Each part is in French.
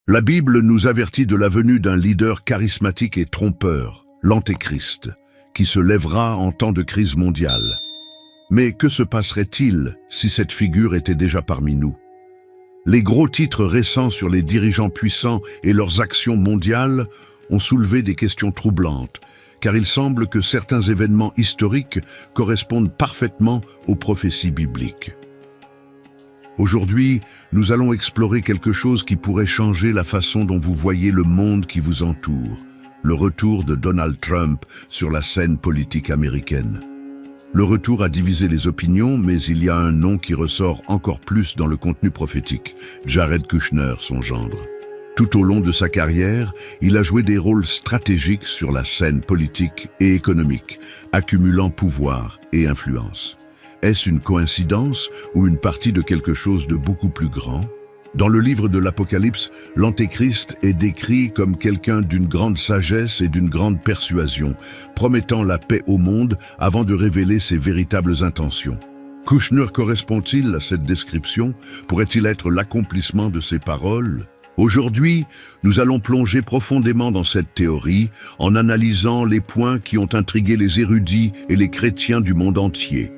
La Bible nous avertit de la venue d'un leader charismatique et trompeur, l'Antéchrist, qui se lèvera en temps de crise mondiale. Mais que se passerait-il si cette figure était déjà parmi nous? Les gros titres récents sur les dirigeants puissants et leurs actions mondiales ont soulevé des questions troublantes, car il semble que certains événements historiques correspondent parfaitement aux prophéties bibliques. Aujourd'hui, nous allons explorer quelque chose qui pourrait changer la façon dont vous voyez le monde qui vous entoure, le retour de Donald Trump sur la scène politique américaine. Le retour a divisé les opinions, mais il y a un nom qui ressort encore plus dans le contenu prophétique, Jared Kushner, son gendre. Tout au long de sa carrière, il a joué des rôles stratégiques sur la scène politique et économique, accumulant pouvoir et influence. Est-ce une coïncidence ou une partie de quelque chose de beaucoup plus grand? Dans le livre de l'Apocalypse, l'Antéchrist est décrit comme quelqu'un d'une grande sagesse et d'une grande persuasion, promettant la paix au monde avant de révéler ses véritables intentions. Kushner correspond-il à cette description? Pourrait-il être l'accomplissement de ces paroles? Aujourd'hui, nous allons plonger profondément dans cette théorie en analysant les points qui ont intrigué les érudits et les chrétiens du monde entier.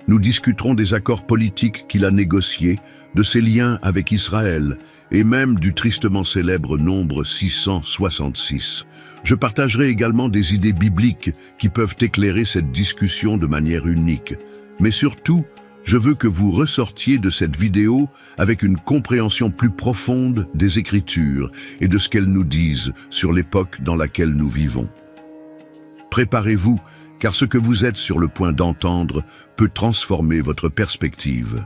Nous discuterons des accords politiques qu'il a négociés, de ses liens avec Israël et même du tristement célèbre nombre 666. Je partagerai également des idées bibliques qui peuvent éclairer cette discussion de manière unique. Mais surtout, je veux que vous ressortiez de cette vidéo avec une compréhension plus profonde des Écritures et de ce qu'elles nous disent sur l'époque dans laquelle nous vivons. Préparez-vous, car ce que vous êtes sur le point d'entendre peut transformer votre perspective.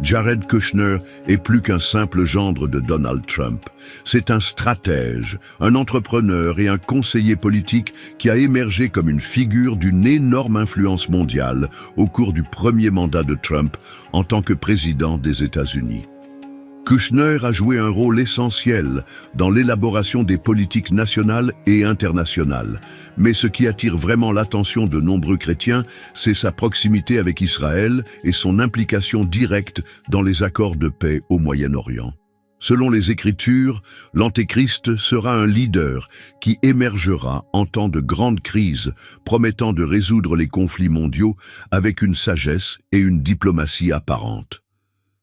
Jared Kushner est plus qu'un simple gendre de Donald Trump. C'est un stratège, un entrepreneur et un conseiller politique qui a émergé comme une figure d'une énorme influence mondiale au cours du premier mandat de Trump en tant que président des États-Unis. Kushner a joué un rôle essentiel dans l'élaboration des politiques nationales et internationales. Mais ce qui attire vraiment l'attention de nombreux chrétiens, c'est sa proximité avec Israël et son implication directe dans les accords de paix au Moyen-Orient. Selon les Écritures, l'Antéchrist sera un leader qui émergera en temps de grande crise, promettant de résoudre les conflits mondiaux avec une sagesse et une diplomatie apparentes.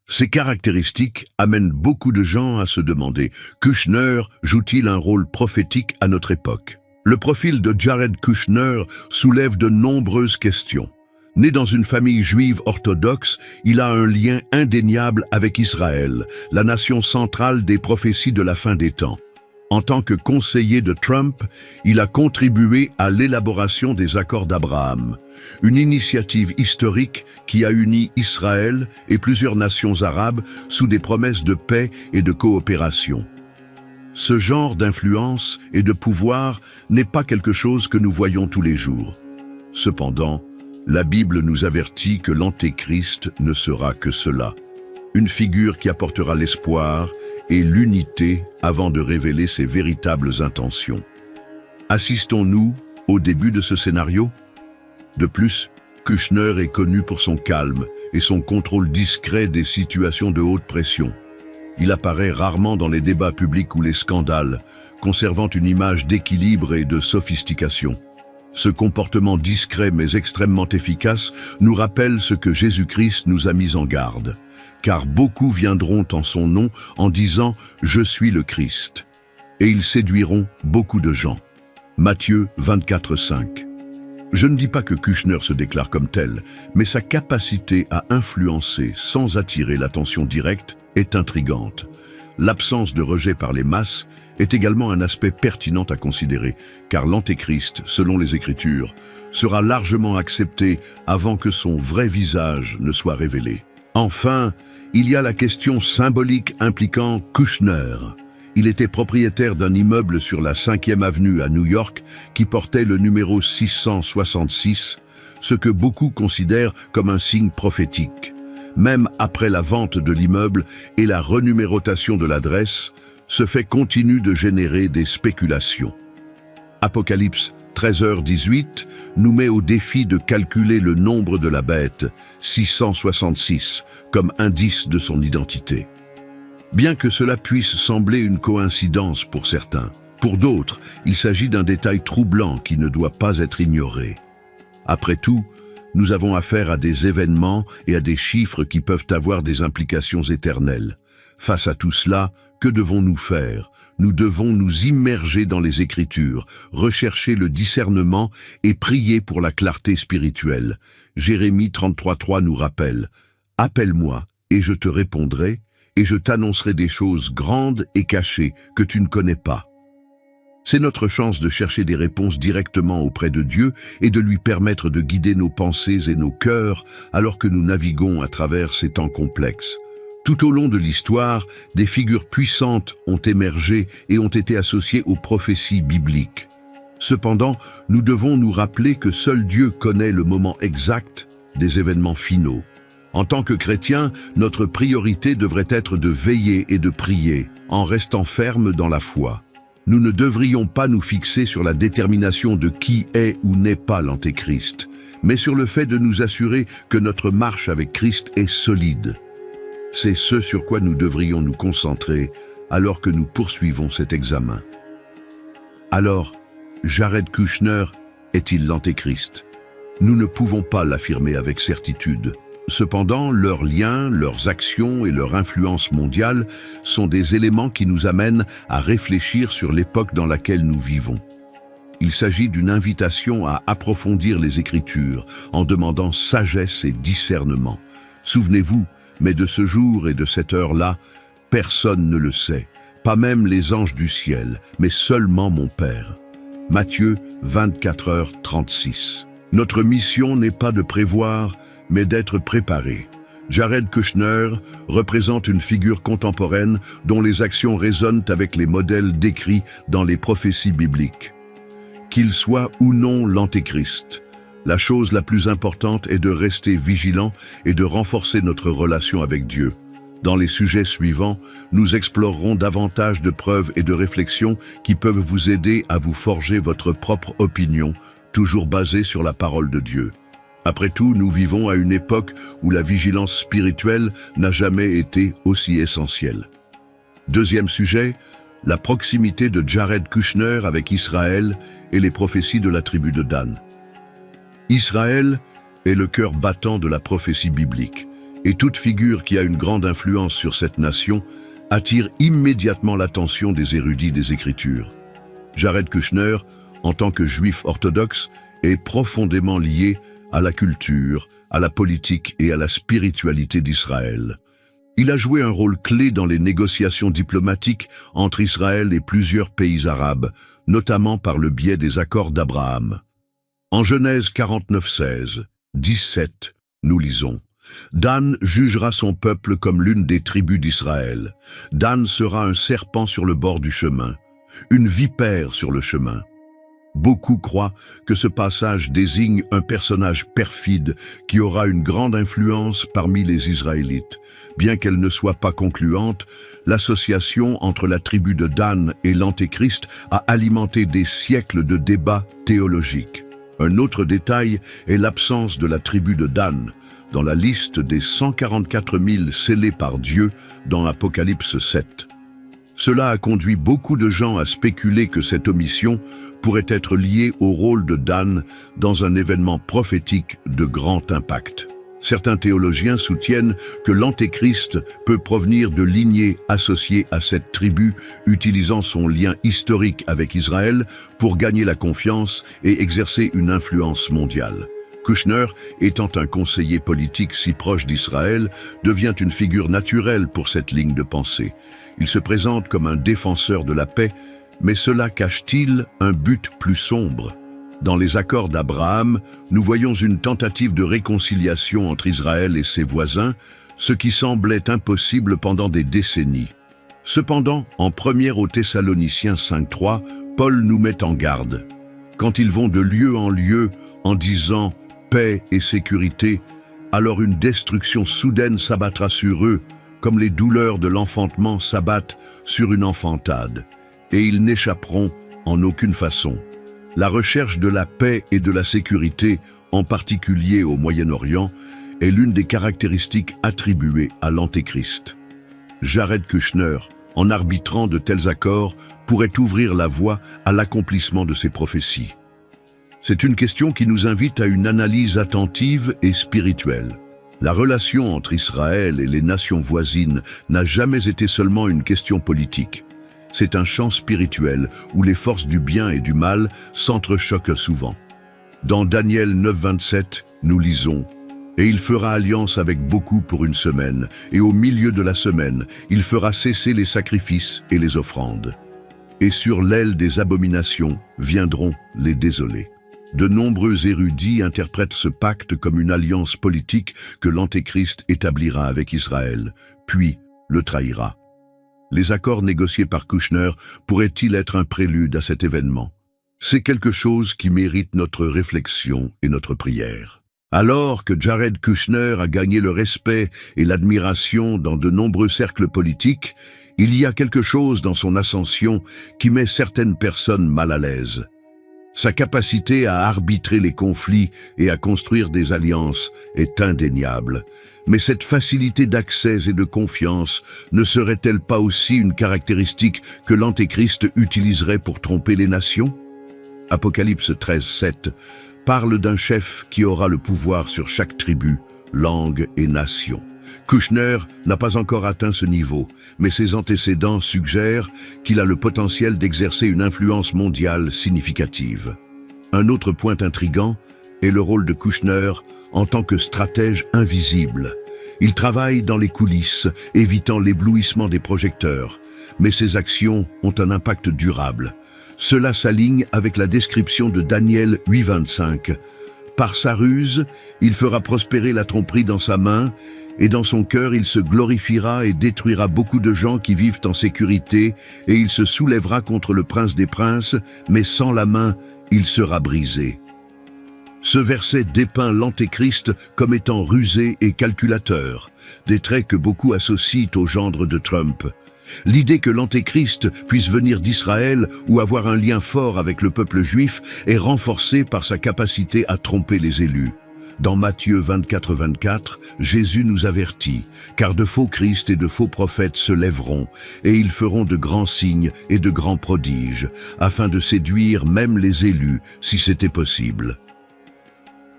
Ces caractéristiques amènent beaucoup de gens à se demander, Kushner joue-t-il un rôle prophétique à notre époque? Le profil de Jared Kushner soulève de nombreuses questions. Né dans une famille juive orthodoxe, il a un lien indéniable avec Israël, la nation centrale des prophéties de la fin des temps. En tant que conseiller de Trump, il a contribué à l'élaboration des accords d'Abraham, une initiative historique qui a uni Israël et plusieurs nations arabes sous des promesses de paix et de coopération. Ce genre d'influence et de pouvoir n'est pas quelque chose que nous voyons tous les jours. Cependant, la Bible nous avertit que l'Antéchrist ne sera que cela, une figure qui apportera l'espoir et l'unité avant de révéler ses véritables intentions. Assistons-nous au début de ce scénario? De plus, Kushner est connu pour son calme et son contrôle discret des situations de haute pression. Il apparaît rarement dans les débats publics ou les scandales, conservant une image d'équilibre et de sophistication. Ce comportement discret mais extrêmement efficace nous rappelle ce que Jésus-Christ nous a mis en garde. Car beaucoup viendront en son nom en disant « Je suis le Christ » et ils séduiront beaucoup de gens. Matthieu 24:5. Je ne dis pas que Kushner se déclare comme tel, mais sa capacité à influencer sans attirer l'attention directe est intrigante. L'absence de rejet par les masses est également un aspect pertinent à considérer, car l'Antéchrist, selon les Écritures, sera largement accepté avant que son vrai visage ne soit révélé. Enfin, il y a la question symbolique impliquant Kushner. Il était propriétaire d'un immeuble sur la 5e avenue à New York qui portait le numéro 666, ce que beaucoup considèrent comme un signe prophétique. Même après la vente de l'immeuble et la renumérotation de l'adresse, ce fait continue de générer des spéculations. Apocalypse 13h18 nous met au défi de calculer le nombre de la bête, 666, comme indice de son identité. Bien que cela puisse sembler une coïncidence pour certains, pour d'autres, il s'agit d'un détail troublant qui ne doit pas être ignoré. Après tout, nous avons affaire à des événements et à des chiffres qui peuvent avoir des implications éternelles. Face à tout cela, que devons-nous faire? Nous devons nous immerger dans les Écritures, rechercher le discernement et prier pour la clarté spirituelle. Jérémie 33,3 nous rappelle « Appelle-moi, et je te répondrai, et je t'annoncerai des choses grandes et cachées que tu ne connais pas. » C'est notre chance de chercher des réponses directement auprès de Dieu et de lui permettre de guider nos pensées et nos cœurs alors que nous naviguons à travers ces temps complexes. Tout au long de l'histoire, des figures puissantes ont émergé et ont été associées aux prophéties bibliques. Cependant, nous devons nous rappeler que seul Dieu connaît le moment exact des événements finaux. En tant que chrétiens, notre priorité devrait être de veiller et de prier, en restant fermes dans la foi. Nous ne devrions pas nous fixer sur la détermination de qui est ou n'est pas l'Antéchrist, mais sur le fait de nous assurer que notre marche avec Christ est solide. C'est ce sur quoi nous devrions nous concentrer alors que nous poursuivons cet examen. Alors, Jared Kushner est-il l'Antéchrist? Nous ne pouvons pas l'affirmer avec certitude. Cependant, leurs liens, leurs actions et leur influence mondiale sont des éléments qui nous amènent à réfléchir sur l'époque dans laquelle nous vivons. Il s'agit d'une invitation à approfondir les Écritures en demandant sagesse et discernement. Souvenez-vous, mais de ce jour et de cette heure-là, personne ne le sait, pas même les anges du ciel, mais seulement mon Père. Matthieu 24h36. Notre mission n'est pas de prévoir, mais d'être préparé. Jared Kushner représente une figure contemporaine dont les actions résonnent avec les modèles décrits dans les prophéties bibliques. Qu'il soit ou non l'Antéchrist, la chose la plus importante est de rester vigilant et de renforcer notre relation avec Dieu. Dans les sujets suivants, nous explorerons davantage de preuves et de réflexions qui peuvent vous aider à vous forger votre propre opinion, toujours basée sur la parole de Dieu. Après tout, nous vivons à une époque où la vigilance spirituelle n'a jamais été aussi essentielle. Deuxième sujet, la proximité de Jared Kushner avec Israël et les prophéties de la tribu de Dan. Israël est le cœur battant de la prophétie biblique, et toute figure qui a une grande influence sur cette nation attire immédiatement l'attention des érudits des Écritures. Jared Kushner, en tant que juif orthodoxe, est profondément lié à la culture, à la politique et à la spiritualité d'Israël. Il a joué un rôle clé dans les négociations diplomatiques entre Israël et plusieurs pays arabes, notamment par le biais des accords d'Abraham. En Genèse 49:16, 17, nous lisons « Dan jugera son peuple comme l'une des tribus d'Israël. Dan sera un serpent sur le bord du chemin, une vipère sur le chemin. » Beaucoup croient que ce passage désigne un personnage perfide qui aura une grande influence parmi les Israélites. Bien qu'elle ne soit pas concluante, l'association entre la tribu de Dan et l'Antéchrist a alimenté des siècles de débats théologiques. Un autre détail est l'absence de la tribu de Dan dans la liste des 144 000 scellés par Dieu dans Apocalypse 7. Cela a conduit beaucoup de gens à spéculer que cette omission pourrait être liée au rôle de Dan dans un événement prophétique de grand impact. Certains théologiens soutiennent que l'Antéchrist peut provenir de lignées associées à cette tribu, utilisant son lien historique avec Israël pour gagner la confiance et exercer une influence mondiale. Kushner, étant un conseiller politique si proche d'Israël, devient une figure naturelle pour cette ligne de pensée. Il se présente comme un défenseur de la paix, mais cela cache-t-il un but plus sombre? Dans les accords d'Abraham, nous voyons une tentative de réconciliation entre Israël et ses voisins, ce qui semblait impossible pendant des décennies. Cependant, en 1 aux Thessaloniciens 5:3, Paul nous met en garde. Quand ils vont de lieu en lieu en disant « paix et sécurité », alors une destruction soudaine s'abattra sur eux, comme les douleurs de l'enfantement s'abattent sur une enfantade, et ils n'échapperont en aucune façon. La recherche de la paix et de la sécurité, en particulier au Moyen-Orient, est l'une des caractéristiques attribuées à l'Antéchrist. Jared Kushner, en arbitrant de tels accords, pourrait ouvrir la voie à l'accomplissement de ces prophéties? C'est une question qui nous invite à une analyse attentive et spirituelle. La relation entre Israël et les nations voisines n'a jamais été seulement une question politique. C'est un champ spirituel où les forces du bien et du mal s'entrechoquent souvent. Dans Daniel 9:27, nous lisons « Et il fera alliance avec beaucoup pour une semaine, et au milieu de la semaine, il fera cesser les sacrifices et les offrandes. Et sur l'aile des abominations viendront les désolés. » De nombreux érudits interprètent ce pacte comme une alliance politique que l'Antéchrist établira avec Israël, puis le trahira. Les accords négociés par Kushner pourraient-ils être un prélude à cet événement? C'est quelque chose qui mérite notre réflexion et notre prière. Alors que Jared Kushner a gagné le respect et l'admiration dans de nombreux cercles politiques, il y a quelque chose dans son ascension qui met certaines personnes mal à l'aise. Sa capacité à arbitrer les conflits et à construire des alliances est indéniable. Mais cette facilité d'accès et de confiance ne serait-elle pas aussi une caractéristique que l'Antéchrist utiliserait pour tromper les nations? Apocalypse 13:7 parle d'un chef qui aura le pouvoir sur chaque tribu, langue et nation. Kushner n'a pas encore atteint ce niveau, mais ses antécédents suggèrent qu'il a le potentiel d'exercer une influence mondiale significative. Un autre point intrigant est le rôle de Kushner en tant que stratège invisible. Il travaille dans les coulisses, évitant l'éblouissement des projecteurs, mais ses actions ont un impact durable. Cela s'aligne avec la description de Daniel 8:25. Par sa ruse, il fera prospérer la tromperie dans sa main, et dans son cœur il se glorifiera et détruira beaucoup de gens qui vivent en sécurité, et il se soulèvera contre le prince des princes, mais sans la main, il sera brisé. Ce verset dépeint l'Antéchrist comme étant rusé et calculateur, des traits que beaucoup associent au gendre de Trump. L'idée que l'Antéchrist puisse venir d'Israël ou avoir un lien fort avec le peuple juif est renforcée par sa capacité à tromper les élus. Dans Matthieu 24:24, Jésus nous avertit, car de faux Christ et de faux prophètes se lèveront, et ils feront de grands signes et de grands prodiges, afin de séduire même les élus, si c'était possible.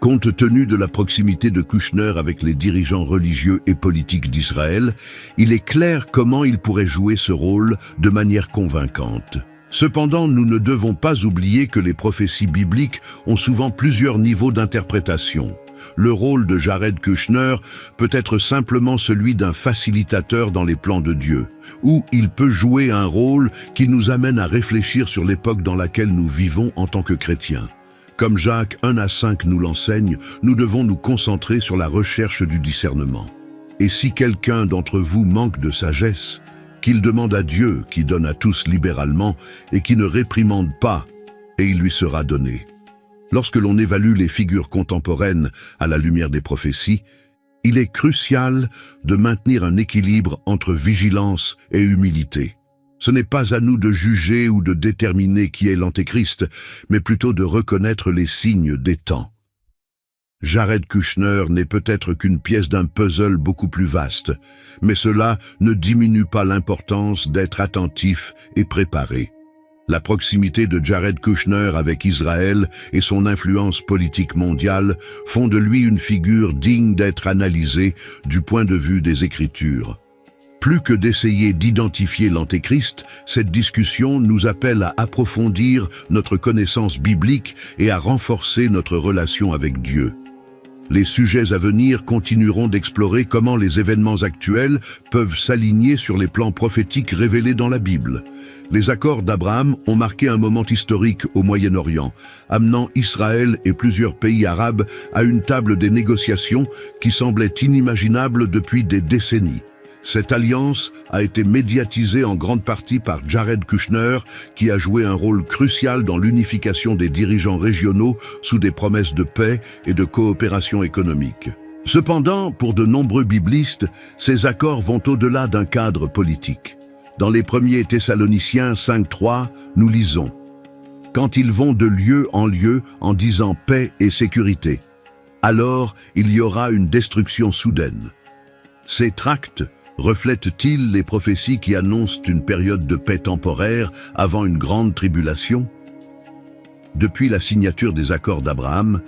Compte tenu de la proximité de Kushner avec les dirigeants religieux et politiques d'Israël, il est clair comment il pourrait jouer ce rôle de manière convaincante. Cependant, nous ne devons pas oublier que les prophéties bibliques ont souvent plusieurs niveaux d'interprétation. Le rôle de Jared Kushner peut être simplement celui d'un facilitateur dans les plans de Dieu, ou il peut jouer un rôle qui nous amène à réfléchir sur l'époque dans laquelle nous vivons en tant que chrétiens. Comme Jacques 1:5 nous l'enseigne, nous devons nous concentrer sur la recherche du discernement. Et si quelqu'un d'entre vous manque de sagesse, qu'il demande à Dieu qui donne à tous libéralement et qui ne réprimande pas, et il lui sera donné. Lorsque l'on évalue les figures contemporaines à la lumière des prophéties, il est crucial de maintenir un équilibre entre vigilance et humilité. Ce n'est pas à nous de juger ou de déterminer qui est l'Antéchrist, mais plutôt de reconnaître les signes des temps. Jared Kushner n'est peut-être qu'une pièce d'un puzzle beaucoup plus vaste, mais cela ne diminue pas l'importance d'être attentif et préparé. La proximité de Jared Kushner avec Israël et son influence politique mondiale font de lui une figure digne d'être analysée du point de vue des Écritures. Plus que d'essayer d'identifier l'Antéchrist, cette discussion nous appelle à approfondir notre connaissance biblique et à renforcer notre relation avec Dieu. Les sujets à venir continueront d'explorer comment les événements actuels peuvent s'aligner sur les plans prophétiques révélés dans la Bible. Les accords d'Abraham ont marqué un moment historique au Moyen-Orient, amenant Israël et plusieurs pays arabes à une table des négociations qui semblait inimaginable depuis des décennies. Cette alliance a été médiatisée en grande partie par Jared Kushner, qui a joué un rôle crucial dans l'unification des dirigeants régionaux sous des promesses de paix et de coopération économique. Cependant, pour de nombreux biblistes, ces accords vont au-delà d'un cadre politique. Dans les premiers Thessaloniciens 5:3, nous lisons « Quand ils vont de lieu en disant paix et sécurité, alors il y aura une destruction soudaine. » Ces tracts Reflètent-ils les prophéties qui annoncent une période de paix temporaire avant une grande tribulation? Depuis la signature des accords d'Abraham,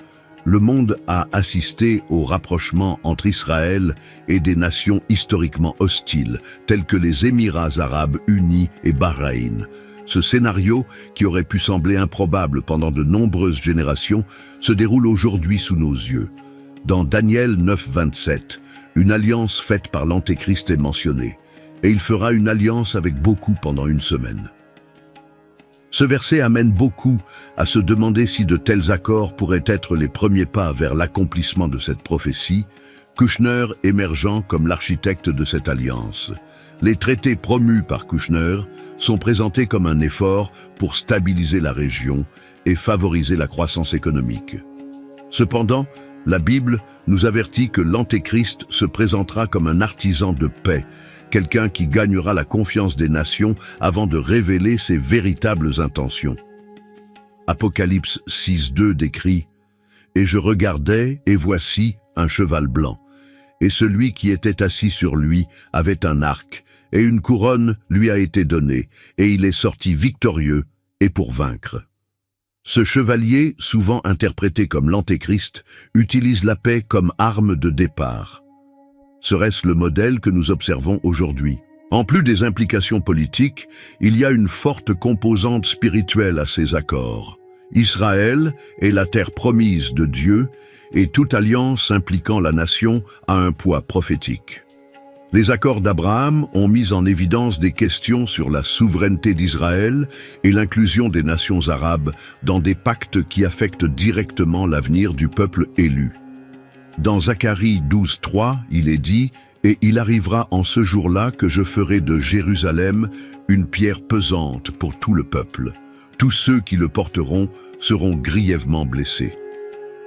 le monde a assisté au rapprochement entre Israël et des nations historiquement hostiles, telles que les Émirats arabes unis et Bahreïn. Ce scénario, qui aurait pu sembler improbable pendant de nombreuses générations, se déroule aujourd'hui sous nos yeux. Dans Daniel 9:27, une alliance faite par l'Antéchrist est mentionnée, et il fera une alliance avec beaucoup pendant une semaine. Ce verset amène beaucoup à se demander si de tels accords pourraient être les premiers pas vers l'accomplissement de cette prophétie, Kushner émergeant comme l'architecte de cette alliance. Les traités promus par Kushner sont présentés comme un effort pour stabiliser la région et favoriser la croissance économique. Cependant, la Bible nous avertit que l'Antéchrist se présentera comme un artisan de paix, quelqu'un qui gagnera la confiance des nations avant de révéler ses véritables intentions. Apocalypse 6:2 décrit « Et je regardais, et voici un cheval blanc, et celui qui était assis sur lui avait un arc, et une couronne lui a été donnée, et il est sorti victorieux et pour vaincre. » Ce chevalier, souvent interprété comme l'Antéchrist, utilise la paix comme arme de départ. Serait-ce le modèle que nous observons aujourd'hui? En plus des implications politiques, il y a une forte composante spirituelle à ces accords. Israël est la terre promise de Dieu et toute alliance impliquant la nation a un poids prophétique. Les accords d'Abraham ont mis en évidence des questions sur la souveraineté d'Israël et l'inclusion des nations arabes dans des pactes qui affectent directement l'avenir du peuple élu. Dans Zacharie 12:3, il est dit « Et il arrivera en ce jour-là que je ferai de Jérusalem une pierre pesante pour tout le peuple. Tous ceux qui le porteront seront grièvement blessés. »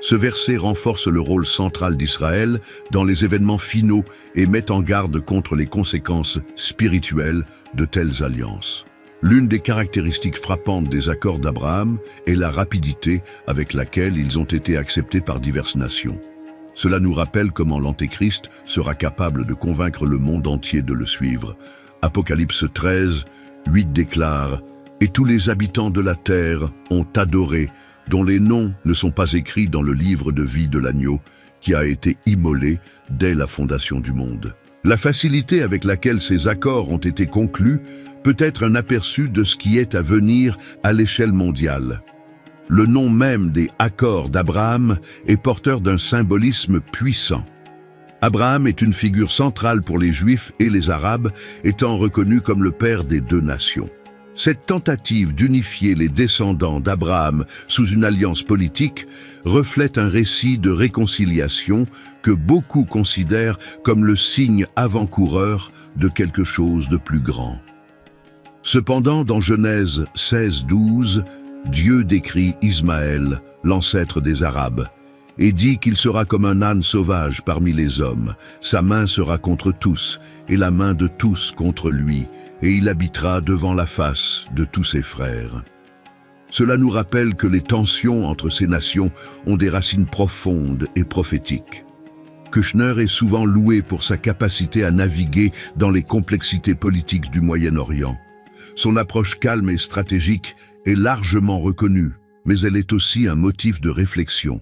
Ce verset renforce le rôle central d'Israël dans les événements finaux et met en garde contre les conséquences spirituelles de telles alliances. L'une des caractéristiques frappantes des accords d'Abraham est la rapidité avec laquelle ils ont été acceptés par diverses nations. Cela nous rappelle comment l'Antéchrist sera capable de convaincre le monde entier de le suivre. Apocalypse 13:8 déclare « Et tous les habitants de la terre ont adoré, dont les noms ne sont pas écrits dans le livre de vie de l'agneau, qui a été immolé dès la fondation du monde. » La facilité avec laquelle ces accords ont été conclus peut être un aperçu de ce qui est à venir à l'échelle mondiale. Le nom même des accords d'Abraham est porteur d'un symbolisme puissant. Abraham est une figure centrale pour les Juifs et les Arabes, étant reconnu comme le père des deux nations. Cette tentative d'unifier les descendants d'Abraham sous une alliance politique reflète un récit de réconciliation que beaucoup considèrent comme le signe avant-coureur de quelque chose de plus grand. Cependant, dans Genèse 16:12, Dieu décrit Ismaël, l'ancêtre des Arabes, et dit qu'il sera comme un âne sauvage parmi les hommes. Sa main sera contre tous, et la main de tous contre lui, et il habitera devant la face de tous ses frères. Cela nous rappelle que les tensions entre ces nations ont des racines profondes et prophétiques. Kushner est souvent loué pour sa capacité à naviguer dans les complexités politiques du Moyen-Orient. Son approche calme et stratégique est largement reconnue, mais elle est aussi un motif de réflexion.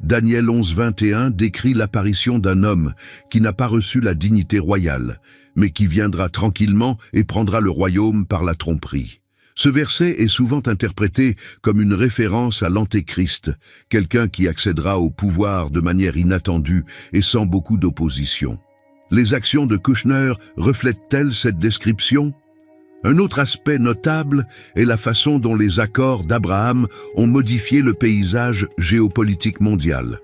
Daniel 11:21 décrit l'apparition d'un homme qui n'a pas reçu la dignité royale, mais qui viendra tranquillement et prendra le royaume par la tromperie. Ce verset est souvent interprété comme une référence à l'Antéchrist, quelqu'un qui accédera au pouvoir de manière inattendue et sans beaucoup d'opposition. Les actions de Kushner reflètent-elles cette description? Un autre aspect notable est la façon dont les accords d'Abraham ont modifié le paysage géopolitique mondial.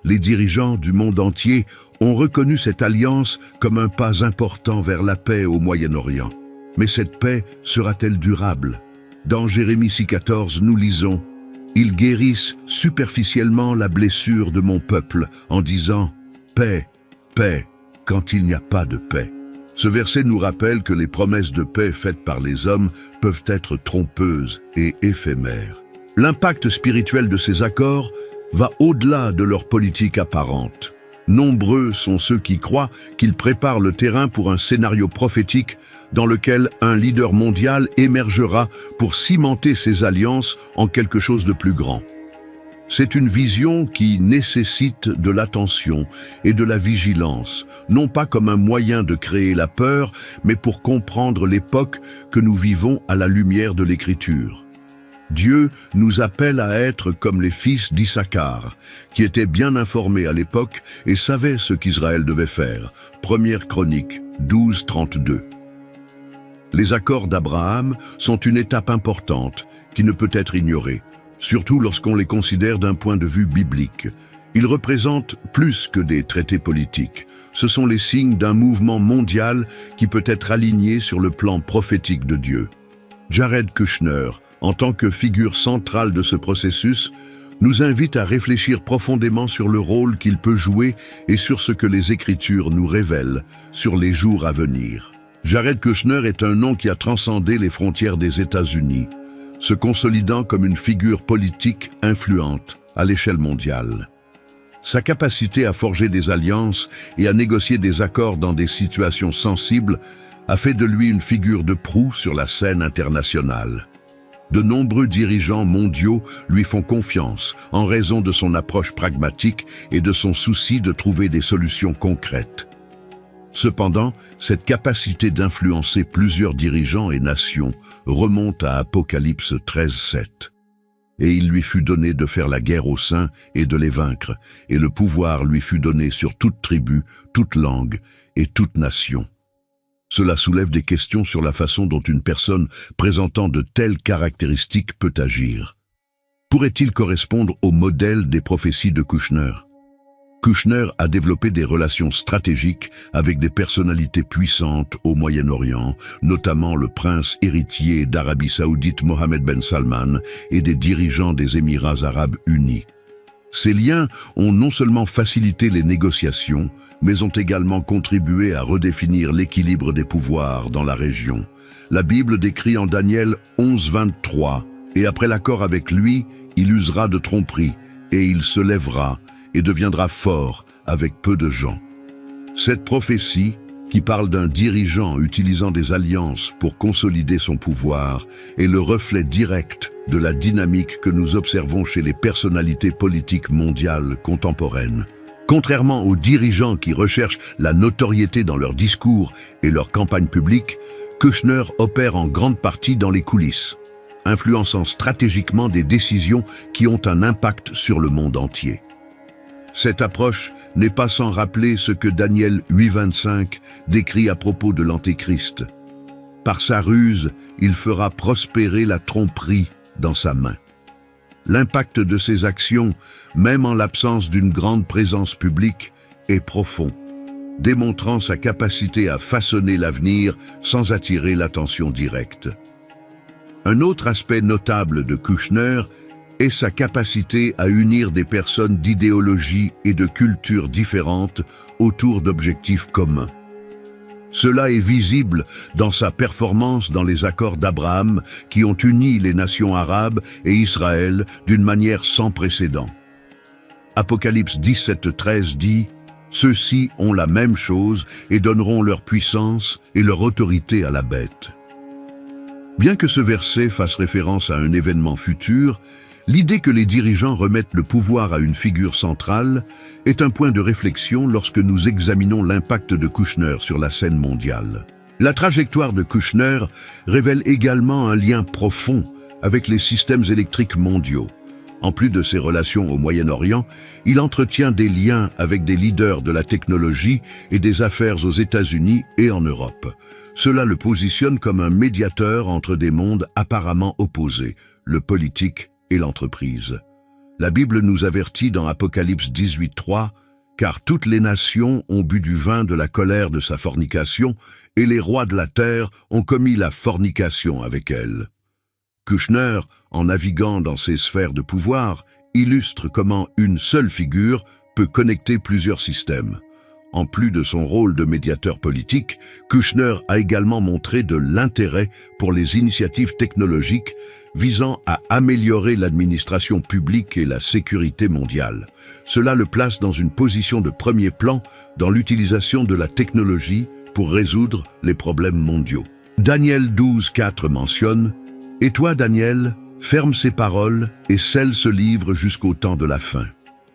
Les dirigeants du monde entier ont reconnu cette alliance comme un pas important vers la paix au Moyen-Orient. Mais cette paix sera-t-elle durable? Dans Jérémie 6:14, nous lisons « Ils guérissent superficiellement la blessure de mon peuple en disant « Paix, paix » quand il n'y a pas de paix. » Ce verset nous rappelle que les promesses de paix faites par les hommes peuvent être trompeuses et éphémères. L'impact spirituel de ces accords va au-delà de leur politique apparente. Nombreux sont ceux qui croient qu'il prépare le terrain pour un scénario prophétique dans lequel un leader mondial émergera pour cimenter ses alliances en quelque chose de plus grand. C'est une vision qui nécessite de l'attention et de la vigilance, non pas comme un moyen de créer la peur, mais pour comprendre l'époque que nous vivons à la lumière de l'Écriture. Dieu nous appelle à être comme les fils d'Issachar, qui étaient bien informés à l'époque et savaient ce qu'Israël devait faire. Première Chronique 12, 32. Les accords d'Abraham sont une étape importante qui ne peut être ignorée, surtout lorsqu'on les considère d'un point de vue biblique. Ils représentent plus que des traités politiques. Ce sont les signes d'un mouvement mondial qui peut être aligné sur le plan prophétique de Dieu. Jared Kushner, en tant que figure centrale de ce processus, nous invite à réfléchir profondément sur le rôle qu'il peut jouer et sur ce que les Écritures nous révèlent sur les jours à venir. Jared Kushner est un nom qui a transcendé les frontières des États-Unis, se consolidant comme une figure politique influente à l'échelle mondiale. Sa capacité à forger des alliances et à négocier des accords dans des situations sensibles a fait de lui une figure de proue sur la scène internationale. De nombreux dirigeants mondiaux lui font confiance en raison de son approche pragmatique et de son souci de trouver des solutions concrètes. Cependant, cette capacité d'influencer plusieurs dirigeants et nations remonte à Apocalypse 13:7. Et il lui fut donné de faire la guerre aux saints et de les vaincre, et le pouvoir lui fut donné sur toute tribu, toute langue et toute nation. Cela soulève des questions sur la façon dont une personne présentant de telles caractéristiques peut agir. Pourrait-il correspondre au modèle des prophéties de Kushner? Kushner a développé des relations stratégiques avec des personnalités puissantes au Moyen-Orient, notamment le prince héritier d'Arabie Saoudite Mohammed Ben Salman et des dirigeants des Émirats Arabes Unis. Ces liens ont non seulement facilité les négociations, mais ont également contribué à redéfinir l'équilibre des pouvoirs dans la région. La Bible décrit en Daniel 11:23, « Et après l'accord avec lui, il usera de tromperie, et il se lèvera, et deviendra fort avec peu de gens. » Cette prophétie, qui parle d'un dirigeant utilisant des alliances pour consolider son pouvoir, est le reflet direct de la dynamique que nous observons chez les personnalités politiques mondiales contemporaines. Contrairement aux dirigeants qui recherchent la notoriété dans leurs discours et leurs campagnes publiques, Kushner opère en grande partie dans les coulisses, influençant stratégiquement des décisions qui ont un impact sur le monde entier. Cette approche n'est pas sans rappeler ce que Daniel 8:25 décrit à propos de l'Antéchrist. Par sa ruse, il fera prospérer la tromperie dans sa main. L'impact de ses actions, même en l'absence d'une grande présence publique, est profond, démontrant sa capacité à façonner l'avenir sans attirer l'attention directe. Un autre aspect notable de Kushner est sa capacité à unir des personnes d'idéologies et de cultures différentes autour d'objectifs communs. Cela est visible dans sa performance dans les accords d'Abraham qui ont uni les nations arabes et Israël d'une manière sans précédent. Apocalypse 17:13 dit « Ceux-ci ont la même chose et donneront leur puissance et leur autorité à la bête. » Bien que ce verset fasse référence à un événement futur, l'idée que les dirigeants remettent le pouvoir à une figure centrale est un point de réflexion lorsque nous examinons l'impact de Kushner sur la scène mondiale. La trajectoire de Kushner révèle également un lien profond avec les systèmes électriques mondiaux. En plus de ses relations au Moyen-Orient, il entretient des liens avec des leaders de la technologie et des affaires aux États-Unis et en Europe. Cela le positionne comme un médiateur entre des mondes apparemment opposés, le politique et l'entreprise. La Bible nous avertit dans Apocalypse 18:3 « Car toutes les nations ont bu du vin de la colère de sa fornication, et les rois de la terre ont commis la fornication avec elle. » Kushner, en naviguant dans ces sphères de pouvoir, illustre comment une seule figure peut connecter plusieurs systèmes. En plus de son rôle de médiateur politique, Kushner a également montré de l'intérêt pour les initiatives technologiques visant à améliorer l'administration publique et la sécurité mondiale. Cela le place dans une position de premier plan dans l'utilisation de la technologie pour résoudre les problèmes mondiaux. Daniel 12:4 mentionne « Et toi, Daniel, ferme ces paroles et scelle ce livre jusqu'au temps de la fin.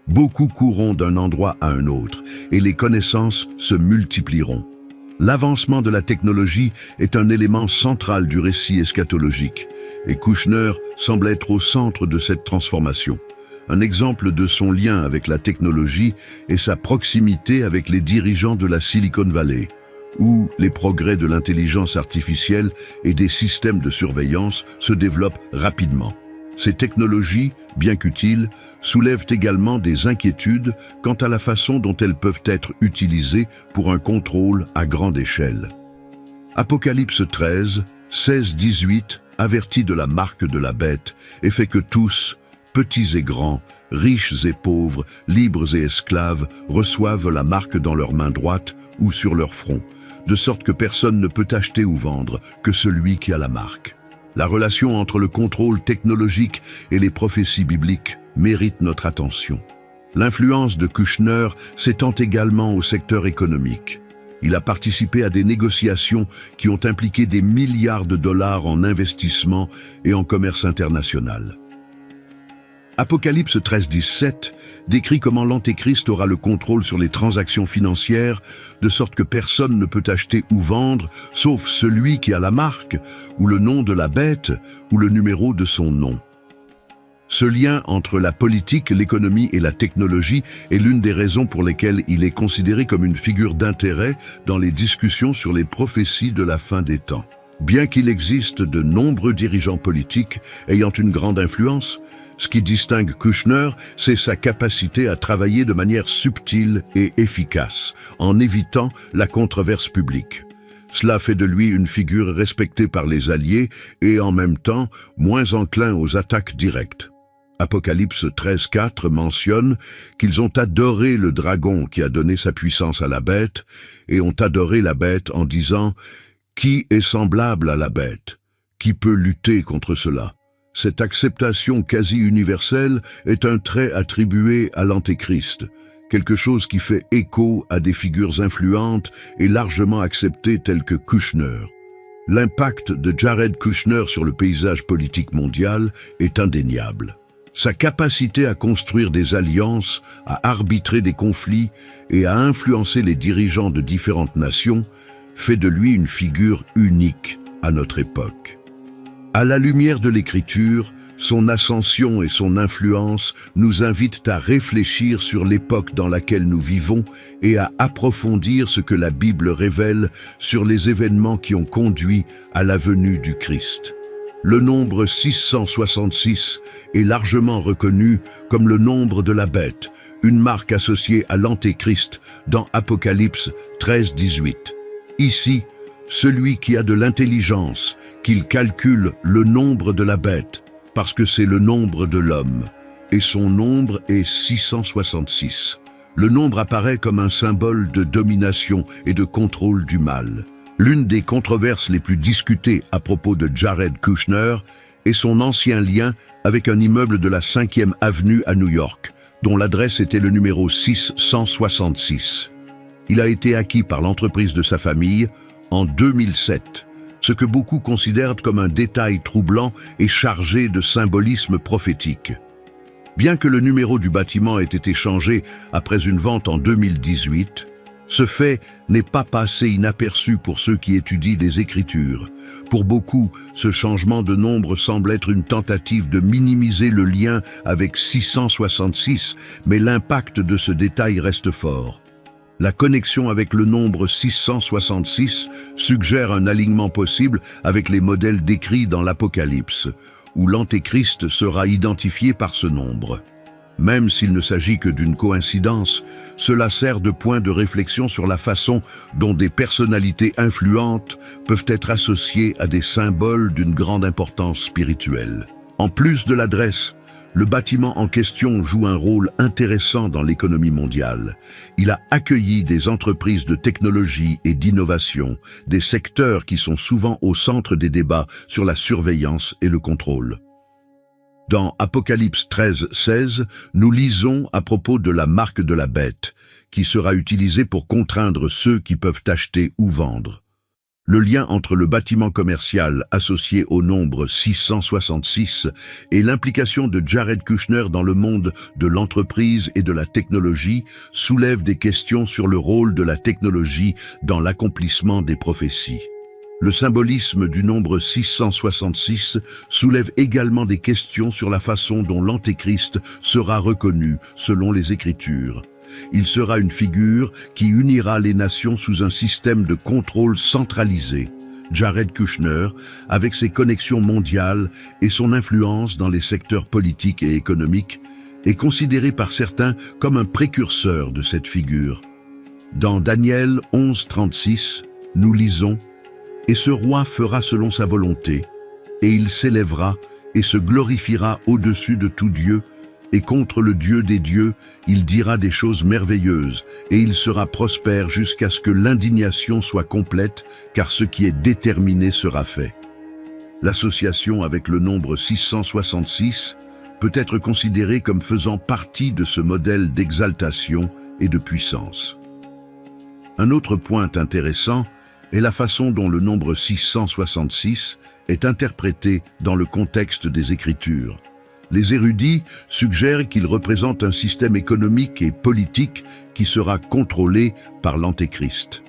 Beaucoup courront d'un endroit à un autre, et les connaissances se multiplieront. » L'avancement de la technologie est un élément central du récit eschatologique, et Kushner semble être au centre de cette transformation. Un exemple de son lien avec la technologie est sa proximité avec les dirigeants de la Silicon Valley, où les progrès de l'intelligence artificielle et des systèmes de surveillance se développent rapidement. Ces technologies, bien qu'utiles, soulèvent également des inquiétudes quant à la façon dont elles peuvent être utilisées pour un contrôle à grande échelle. Apocalypse 13, 16-18 avertit de la marque de la bête et fait que tous, petits et grands, riches et pauvres, libres et esclaves, reçoivent la marque dans leur main droite ou sur leur front, de sorte que personne ne peut acheter ou vendre que celui qui a la marque. La relation entre le contrôle technologique et les prophéties bibliques mérite notre attention. L'influence de Kushner s'étend également au secteur économique. Il a participé à des négociations qui ont impliqué des milliards de dollars en investissement et en commerce international. Apocalypse 13-17 décrit comment l'Antéchrist aura le contrôle sur les transactions financières, de sorte que personne ne peut acheter ou vendre, sauf celui qui a la marque, ou le nom de la bête, ou le numéro de son nom. Ce lien entre la politique, l'économie et la technologie est l'une des raisons pour lesquelles il est considéré comme une figure d'intérêt dans les discussions sur les prophéties de la fin des temps. Bien qu'il existe de nombreux dirigeants politiques ayant une grande influence, ce qui distingue Kushner, c'est sa capacité à travailler de manière subtile et efficace, en évitant la controverse publique. Cela fait de lui une figure respectée par les alliés et en même temps moins enclin aux attaques directes. Apocalypse 13:4 mentionne qu'ils ont adoré le dragon qui a donné sa puissance à la bête et ont adoré la bête en disant « Qui est semblable à la bête? Qui peut lutter contre cela ?» Cette acceptation quasi universelle est un trait attribué à l'Antéchrist, quelque chose qui fait écho à des figures influentes et largement acceptées telles que Kushner. L'impact de Jared Kushner sur le paysage politique mondial est indéniable. Sa capacité à construire des alliances, à arbitrer des conflits et à influencer les dirigeants de différentes nations fait de lui une figure unique à notre époque. À la lumière de l'Écriture, son ascension et son influence nous invitent à réfléchir sur l'époque dans laquelle nous vivons et à approfondir ce que la Bible révèle sur les événements qui ont conduit à la venue du Christ. Le nombre 666 est largement reconnu comme le nombre de la bête, une marque associée à l'Antéchrist dans Apocalypse 13-18. Ici, celui qui a de l'intelligence, qu'il calcule le nombre de la bête, parce que c'est le nombre de l'homme, et son nombre est 666. Le nombre apparaît comme un symbole de domination et de contrôle du mal. L'une des controverses les plus discutées à propos de Jared Kushner est son ancien lien avec un immeuble de la 5e avenue à New York, dont l'adresse était le numéro 666. Il a été acquis par l'entreprise de sa famille en 2007, ce que beaucoup considèrent comme un détail troublant et chargé de symbolisme prophétique. Bien que le numéro du bâtiment ait été changé après une vente en 2018, ce fait n'est pas passé inaperçu pour ceux qui étudient les Écritures. Pour beaucoup, ce changement de nombre semble être une tentative de minimiser le lien avec 666, mais l'impact de ce détail reste fort. La connexion avec le nombre 666 suggère un alignement possible avec les modèles décrits dans l'Apocalypse, où l'Antéchrist sera identifié par ce nombre. Même s'il ne s'agit que d'une coïncidence, cela sert de point de réflexion sur la façon dont des personnalités influentes peuvent être associées à des symboles d'une grande importance spirituelle. En plus de l'adresse, le bâtiment en question joue un rôle intéressant dans l'économie mondiale. Il a accueilli des entreprises de technologie et d'innovation, des secteurs qui sont souvent au centre des débats sur la surveillance et le contrôle. Dans Apocalypse 13:16, nous lisons à propos de la marque de la bête, qui sera utilisée pour contraindre ceux qui peuvent acheter ou vendre. Le lien entre le bâtiment commercial associé au nombre 666 et l'implication de Jared Kushner dans le monde de l'entreprise et de la technologie soulève des questions sur le rôle de la technologie dans l'accomplissement des prophéties. Le symbolisme du nombre 666 soulève également des questions sur la façon dont l'Antéchrist sera reconnu selon les Écritures. Il sera une figure qui unira les nations sous un système de contrôle centralisé. Jared Kushner, avec ses connexions mondiales et son influence dans les secteurs politiques et économiques, est considéré par certains comme un précurseur de cette figure. Dans Daniel 11:36, nous lisons « Et ce roi fera selon sa volonté, et il s'élèvera et se glorifiera au-dessus de tout Dieu, et contre le Dieu des dieux, il dira des choses merveilleuses, et il sera prospère jusqu'à ce que l'indignation soit complète, car ce qui est déterminé sera fait. » L'association avec le nombre 666 peut être considérée comme faisant partie de ce modèle d'exaltation et de puissance. Un autre point intéressant est la façon dont le nombre 666 est interprété dans le contexte des Écritures. Les érudits suggèrent qu'il représente un système économique et politique qui sera contrôlé par l'Antéchrist.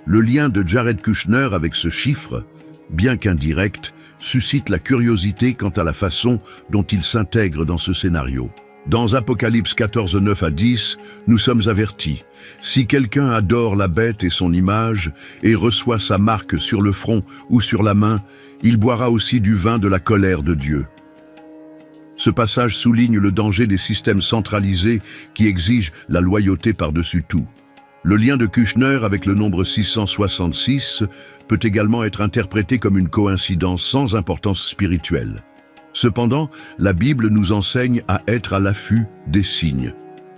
Le lien de Jared Kushner avec ce chiffre, bien qu'indirect, suscite la curiosité quant à la façon dont il s'intègre dans ce scénario. Dans Apocalypse 14:9-10, nous sommes avertis. Si quelqu'un adore la bête et son image, et reçoit sa marque sur le front ou sur la main, il boira aussi du vin de la colère de Dieu. Ce passage souligne le danger des systèmes centralisés qui exigent la loyauté par-dessus tout. Le lien de Kushner avec le nombre 666 peut également être interprété comme une coïncidence sans importance spirituelle. Cependant, la Bible nous enseigne à être à l'affût des signes.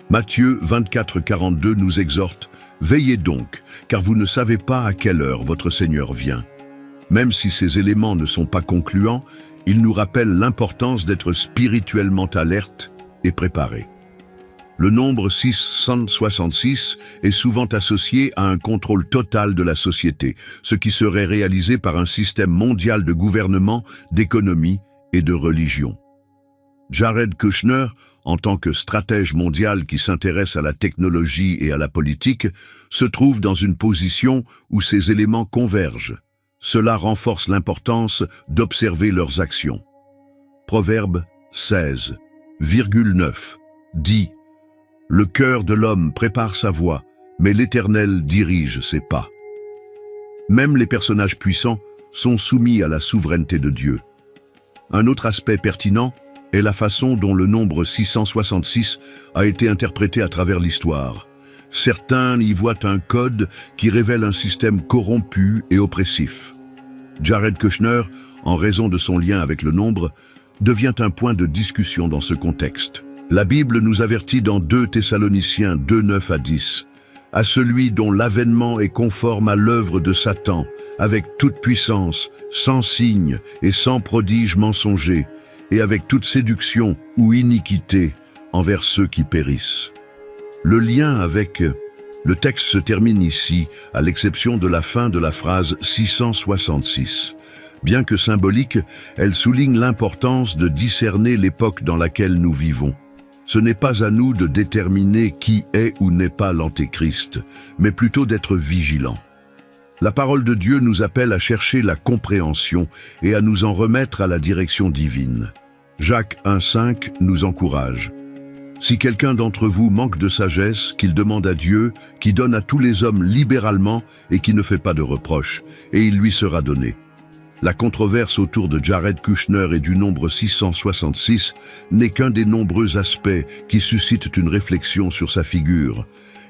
Matthieu 24:42 nous exhorte « Veillez donc, car vous ne savez pas à quelle heure votre Seigneur vient. » Même si ces éléments ne sont pas concluants, ils nous rappellent l'importance d'être spirituellement alerte et préparé. Le nombre 666 est souvent associé à un contrôle total de la société, ce qui serait réalisé par un système mondial de gouvernement, d'économie et de religion. Jared Kushner, en tant que stratège mondial qui s'intéresse à la technologie et à la politique, se trouve dans une position où ces éléments convergent. Cela renforce l'importance d'observer leurs actions. Proverbe 16:9 dit « Le cœur de l'homme prépare sa voie, mais l'Éternel dirige ses pas. » Même les personnages puissants sont soumis à la souveraineté de Dieu. Un autre aspect pertinent est la façon dont le nombre 666 a été interprété à travers l'histoire. Certains y voient un code qui révèle un système corrompu et oppressif. Jared Kushner, en raison de son lien avec le nombre, devient un point de discussion dans ce contexte. La Bible nous avertit dans 2 Thessaloniciens 2:9-10. « À celui dont l'avènement est conforme à l'œuvre de Satan, avec toute puissance, sans signe et sans prodige mensonger, et avec toute séduction ou iniquité envers ceux qui périssent. » Le lien avec le texte se termine ici, à l'exception de la fin de la phrase 666. Bien que symbolique, elle souligne l'importance de discerner l'époque dans laquelle nous vivons. Ce n'est pas à nous de déterminer qui est ou n'est pas l'Antéchrist, mais plutôt d'être vigilants. La parole de Dieu nous appelle à chercher la compréhension et à nous en remettre à la direction divine. Jacques 1:5 nous encourage. « Si quelqu'un d'entre vous manque de sagesse, qu'il demande à Dieu, qui donne à tous les hommes libéralement et qui ne fait pas de reproches, et il lui sera donné. » La controverse autour de Jared Kushner et du nombre 666 n'est qu'un des nombreux aspects qui suscitent une réflexion sur sa figure.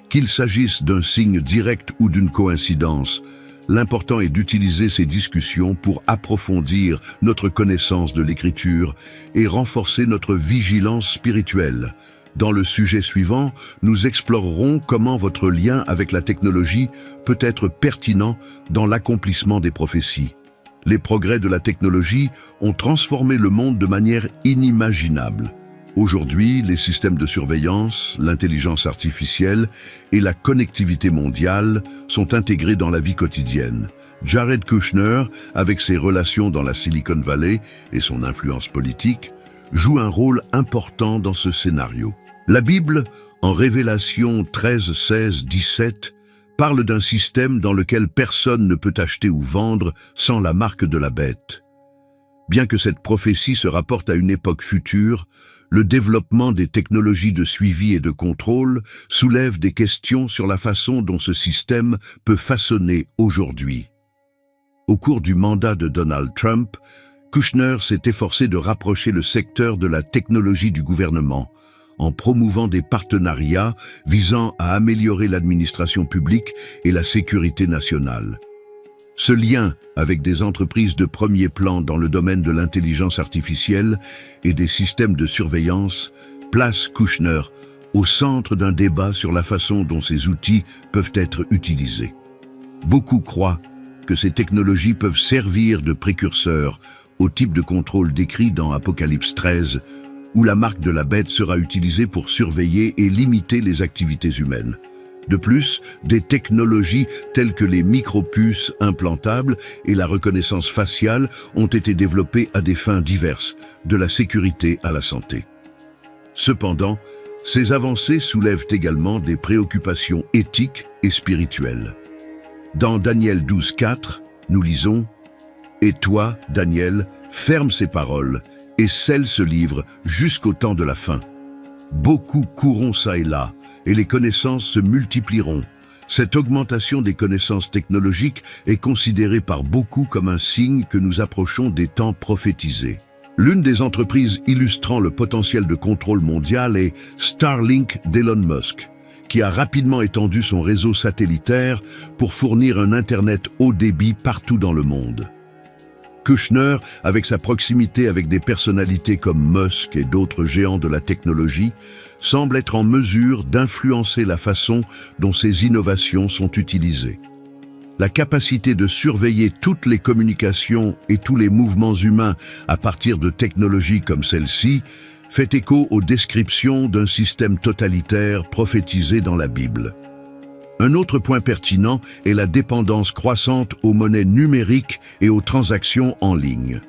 Qu'il s'agisse d'un signe direct ou d'une coïncidence, L'important est d'utiliser ces discussions pour approfondir notre connaissance de l'Écriture et renforcer notre vigilance spirituelle. Dans le sujet suivant, nous explorerons comment votre lien avec la technologie peut être pertinent dans l'accomplissement des prophéties. Les progrès de la technologie ont transformé le monde de manière inimaginable. Aujourd'hui, les systèmes de surveillance, l'intelligence artificielle et la connectivité mondiale sont intégrés dans la vie quotidienne. Jared Kushner, avec ses relations dans la Silicon Valley et son influence politique, joue un rôle important dans ce scénario. La Bible, en Révélation 13, 16, 17, parle d'un système dans lequel personne ne peut acheter ou vendre sans la marque de la bête. Bien que cette prophétie se rapporte à une époque future, le développement des technologies de suivi et de contrôle soulève des questions sur la façon dont ce système peut façonner aujourd'hui. Au cours du mandat de Donald Trump, Kushner s'est efforcé de rapprocher le secteur de la technologie du gouvernement, en promouvant des partenariats visant à améliorer l'administration publique et la sécurité nationale. Ce lien avec des entreprises de premier plan dans le domaine de l'intelligence artificielle et des systèmes de surveillance place Kushner au centre d'un débat sur la façon dont ces outils peuvent être utilisés. Beaucoup croient que ces technologies peuvent servir de précurseurs au type de contrôle décrit dans Apocalypse 13, où la marque de la bête sera utilisée pour surveiller et limiter les activités humaines. De plus, des technologies telles que les micropuces implantables et la reconnaissance faciale ont été développées à des fins diverses, de la sécurité à la santé. Cependant, ces avancées soulèvent également des préoccupations éthiques et spirituelles. Dans Daniel 12, 4, nous lisons « Et toi, Daniel, ferme ces paroles et scelle ce livre jusqu'au temps de la fin. Beaucoup courront çà et là, et les connaissances se multiplieront. Cette augmentation des connaissances technologiques est considérée par beaucoup comme un signe que nous approchons des temps prophétisés. L'une des entreprises illustrant le potentiel de contrôle mondial est Starlink d'Elon Musk, qui a rapidement étendu son réseau satellitaire pour fournir un Internet haut débit partout dans le monde. Kushner, avec sa proximité avec des personnalités comme Musk et d'autres géants de la technologie, semble être en mesure d'influencer la façon dont ces innovations sont utilisées. La capacité de surveiller toutes les communications et tous les mouvements humains à partir de technologies comme celle-ci fait écho aux descriptions d'un système totalitaire prophétisé dans la Bible. Un autre point pertinent est la dépendance croissante aux monnaies numériques et aux transactions en ligne.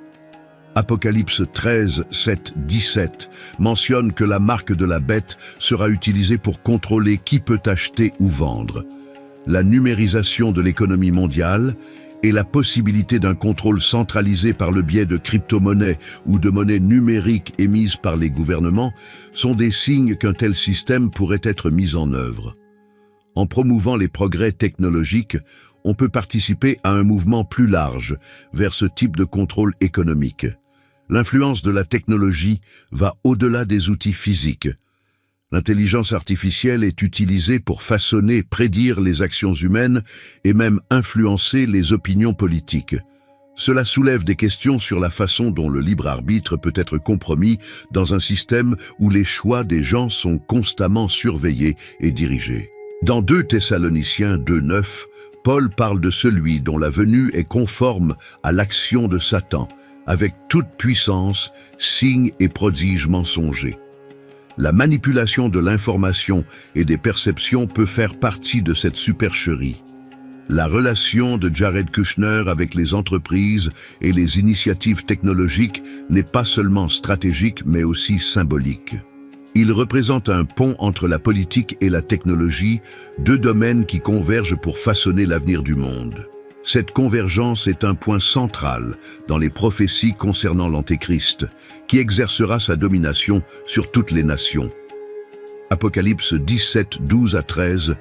Apocalypse 13, 7, 17 mentionne que la marque de la bête sera utilisée pour contrôler qui peut acheter ou vendre. La numérisation de l'économie mondiale et la possibilité d'un contrôle centralisé par le biais de crypto-monnaies ou de monnaies numériques émises par les gouvernements sont des signes qu'un tel système pourrait être mis en œuvre. En promouvant les progrès technologiques, on peut participer à un mouvement plus large vers ce type de contrôle économique. L'influence de la technologie va au-delà des outils physiques. L'intelligence artificielle est utilisée pour façonner, prédire les actions humaines et même influencer les opinions politiques. Cela soulève des questions sur la façon dont le libre arbitre peut être compromis dans un système où les choix des gens sont constamment surveillés et dirigés. Dans 2 Thessaloniciens 2:9, Paul parle de celui dont la venue est conforme à l'action de Satan, avec toute puissance, signes et prodiges mensongers. La manipulation de l'information et des perceptions peut faire partie de cette supercherie. La relation de Jared Kushner avec les entreprises et les initiatives technologiques n'est pas seulement stratégique mais aussi symbolique. Il représente un pont entre la politique et la technologie, 2 domaines qui convergent pour façonner l'avenir du monde. Cette convergence est un point central dans les prophéties concernant l'Antéchrist, qui exercera sa domination sur toutes les nations. Apocalypse 17, 12 à 13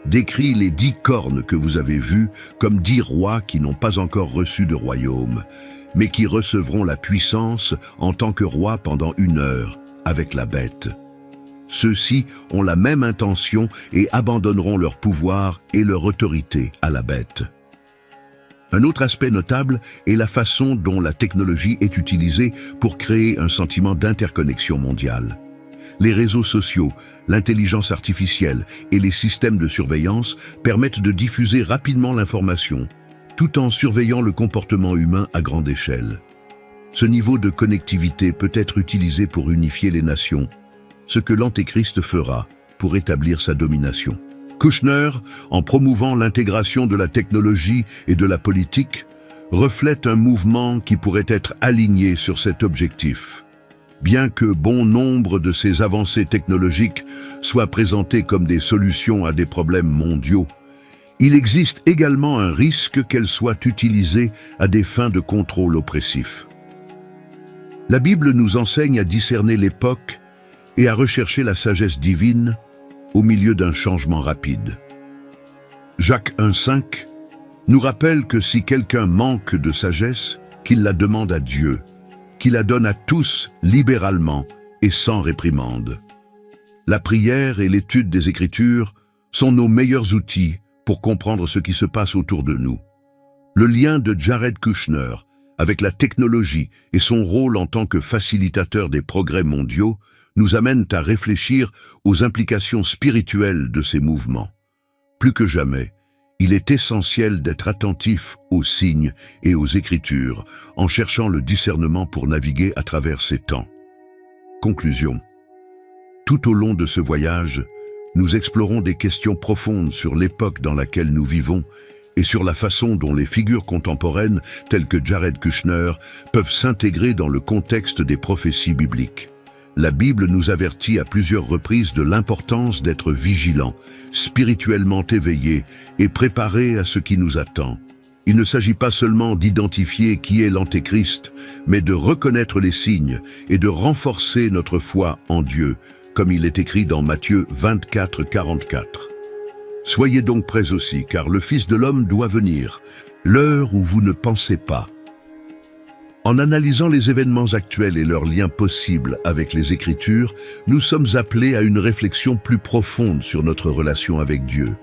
décrit les 10 cornes que vous avez vues comme 10 rois qui n'ont pas encore reçu de royaume, mais qui recevront la puissance en tant que rois pendant 1 heure, avec la bête. Ceux-ci ont la même intention et abandonneront leur pouvoir et leur autorité à la bête. Un autre aspect notable est la façon dont la technologie est utilisée pour créer un sentiment d'interconnexion mondiale. Les réseaux sociaux, l'intelligence artificielle et les systèmes de surveillance permettent de diffuser rapidement l'information, tout en surveillant le comportement humain à grande échelle. Ce niveau de connectivité peut être utilisé pour unifier les nations, ce que l'Antéchrist fera pour établir sa domination. Kushner, en promouvant l'intégration de la technologie et de la politique, reflète un mouvement qui pourrait être aligné sur cet objectif. Bien que bon nombre de ces avancées technologiques soient présentées comme des solutions à des problèmes mondiaux, il existe également un risque qu'elles soient utilisées à des fins de contrôle oppressif. La Bible nous enseigne à discerner l'époque et à rechercher la sagesse divine au milieu d'un changement rapide. Jacques 1,5 nous rappelle que si quelqu'un manque de sagesse, qu'il la demande à Dieu, qui la donne à tous libéralement et sans réprimande. La prière et l'étude des Écritures sont nos meilleurs outils pour comprendre ce qui se passe autour de nous. Le lien de Jared Kushner avec la technologie et son rôle en tant que facilitateur des progrès mondiaux nous amènent à réfléchir aux implications spirituelles de ces mouvements. Plus que jamais, il est essentiel d'être attentif aux signes et aux Écritures en cherchant le discernement pour naviguer à travers ces temps. Conclusion. Tout au long de ce voyage, nous explorons des questions profondes sur l'époque dans laquelle nous vivons et sur la façon dont les figures contemporaines, telles que Jared Kushner, peuvent s'intégrer dans le contexte des prophéties bibliques. La Bible nous avertit à plusieurs reprises de l'importance d'être vigilants, spirituellement éveillés et préparés à ce qui nous attend. Il ne s'agit pas seulement d'identifier qui est l'Antéchrist, mais de reconnaître les signes et de renforcer notre foi en Dieu, comme il est écrit dans Matthieu 24, 44. Soyez donc prêts aussi, car le Fils de l'homme doit venir, l'heure où vous ne pensez pas. En analysant les événements actuels et leurs liens possibles avec les Écritures, nous sommes appelés à une réflexion plus profonde sur notre relation avec Dieu.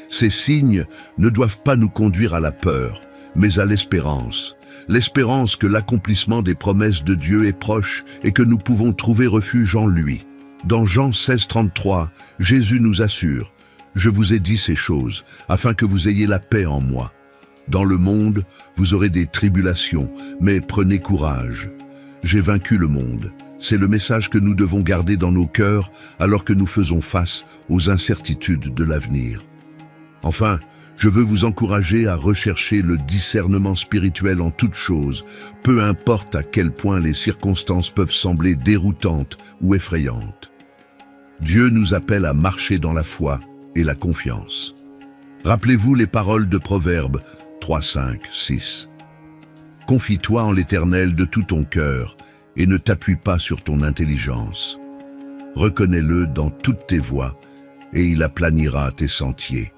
Ces signes ne doivent pas nous conduire à la peur, mais à l'espérance. L'espérance que l'accomplissement des promesses de Dieu est proche et que nous pouvons trouver refuge en lui. Dans Jean 16, 33, Jésus nous assure « Je vous ai dit ces choses, afin que vous ayez la paix en moi. Dans le monde, vous aurez des tribulations, mais prenez courage. J'ai vaincu le monde. » C'est le message que nous devons garder dans nos cœurs alors que nous faisons face aux incertitudes de l'avenir. Enfin, je veux vous encourager à rechercher le discernement spirituel en toutes choses, peu importe à quel point les circonstances peuvent sembler déroutantes ou effrayantes. Dieu nous appelle à marcher dans la foi et la confiance. Rappelez-vous les paroles de Proverbes 3, 5, 6. Confie-toi en l'Éternel de tout ton cœur et ne t'appuie pas sur ton intelligence. Reconnais-le dans toutes tes voies et il aplanira tes sentiers.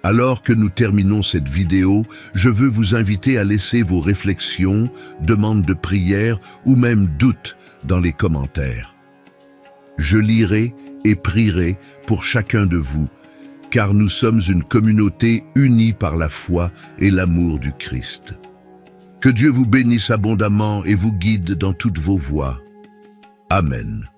Alors que nous terminons cette vidéo, je veux vous inviter à laisser vos réflexions, demandes de prière ou même doutes dans les commentaires. Je lirai et prierai pour chacun de vous, car nous sommes une communauté unie par la foi et l'amour du Christ. Que Dieu vous bénisse abondamment et vous guide dans toutes vos voies. Amen.